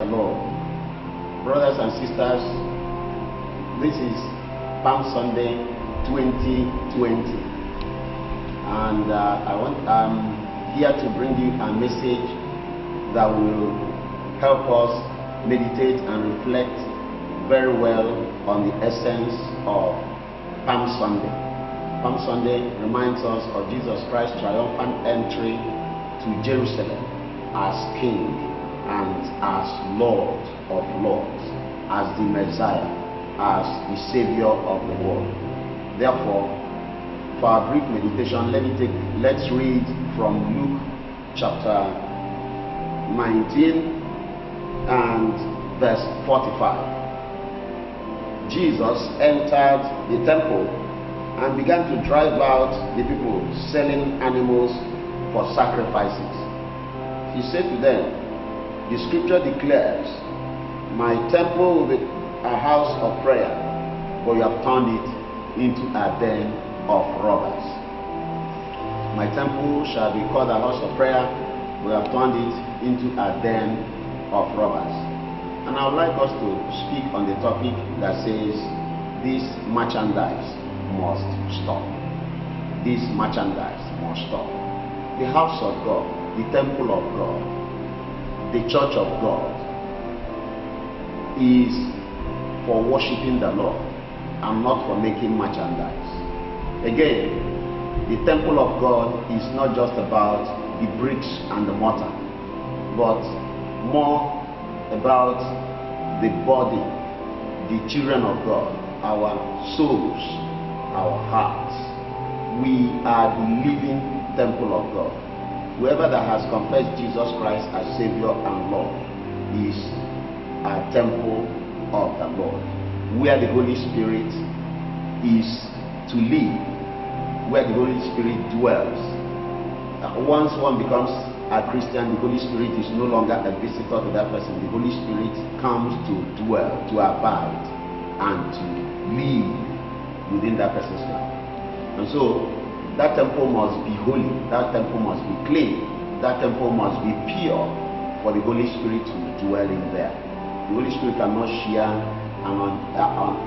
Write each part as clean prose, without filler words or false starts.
Lord. Brothers and sisters, this is Palm Sunday 2020, and I'm here to bring you a message that will help us meditate and reflect very well on the essence of Palm Sunday. Palm Sunday reminds us of Jesus Christ's triumphant entry to Jerusalem as King and as Lord of Lords, as the Messiah, as the Savior of the world. Therefore, for our brief meditation, let's read from Luke chapter 19 and verse 45. Jesus entered the temple and began to drive out the people selling animals for sacrifices. He said to them, the scripture declares, my temple will be a house of prayer, but you have turned it into a den of robbers. My temple shall be called a house of prayer, but you have turned it into a den of robbers. And I would like us to speak on the topic that says, this merchandise must stop. This merchandise must stop. The house of God, the temple of God, the church of God is for worshiping the Lord and not for making merchandise. Again, the temple of God is not just about the bricks and the mortar, but more about the body, the children of God, our souls, our hearts. We are the living temple of God. Whoever that has confessed Jesus Christ as Savior and Lord is a temple of the Lord, where the Holy Spirit is to live, where the Holy Spirit dwells. Once one becomes a Christian, the Holy Spirit is no longer a visitor to that person. The Holy Spirit comes to dwell, to abide, and to live within that person's life. And so, that temple must be holy, that temple must be clean, that temple must be pure for the Holy Spirit to dwell in there. The Holy Spirit cannot share an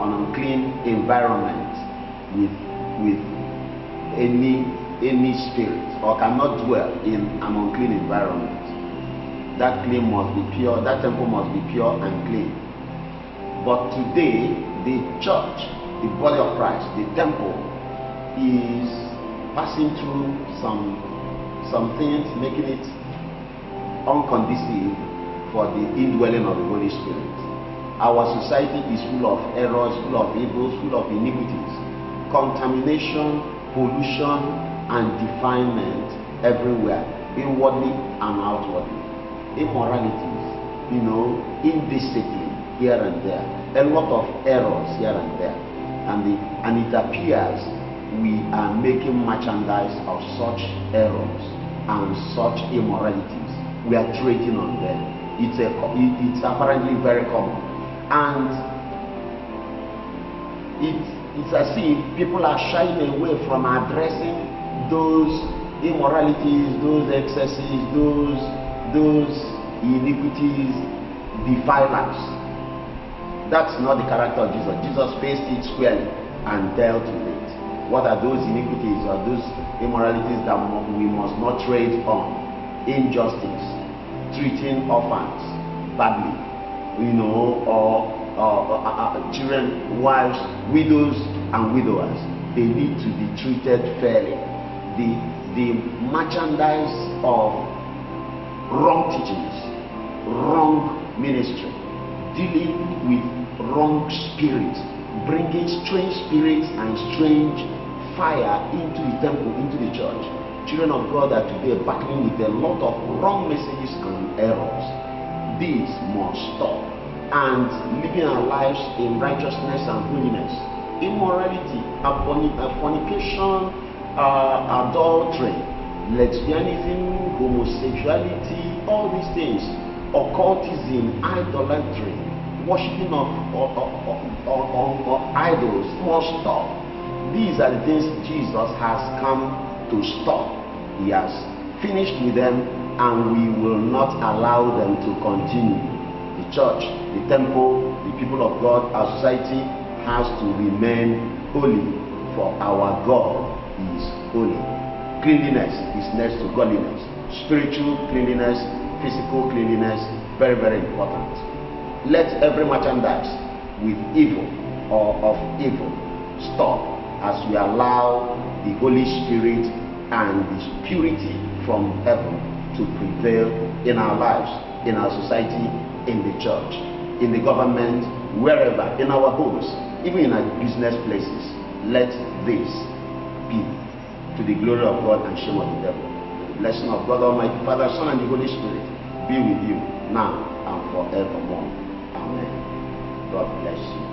unclean environment with any spirit, or cannot dwell in an unclean environment. That claim must be pure, that temple must be pure and clean. But today, the church, the body of Christ, the temple, is passing through some things, making it unconducive for the indwelling of the Holy Spirit. Our society is full of errors, full of evils, full of iniquities, contamination, pollution, and defilement everywhere, inwardly and outwardly. Immoralities, indiscipline here and there, a lot of errors here and there, and it appears we are making merchandise of such errors and such immoralities. We are trading on them. It's apparently very common, and it's as if people are shying away from addressing those immoralities, those excesses, those iniquities, defilements. That's not the character of Jesus. Jesus faced it squarely and dealt with it. What are those iniquities or those immoralities that we must not trade on? Injustice, treating orphans badly, or children, wives, widows, and widowers. They need to be treated fairly. The merchandise of wrong teachings, wrong ministry, dealing with wrong spirits, bringing strange spirits and strange fire into the temple, into the church. Children of God are today battling with a lot of wrong messages and errors. This must stop. And living our lives in righteousness and holiness, immorality, fornication, adultery, lesbianism, homosexuality, all these things, occultism, idolatry, worshiping of idols must stop. These are the things Jesus has come to stop. He has finished with them, and we will not allow them to continue. The church, the temple, the people of God, our society has to remain holy, for our God is holy. Cleanliness is next to godliness. Spiritual cleanliness, physical cleanliness, very, very important. Let every merchandise with evil or of evil stop as we allow the Holy Spirit and the purity from heaven to prevail in our lives, in our society, in the church, in the government, wherever, in our homes, even in our business places. Let this be to the glory of God and shame of the devil. The blessing of God Almighty, Father, Son, and the Holy Spirit be with you now and forevermore. Amen. God bless you.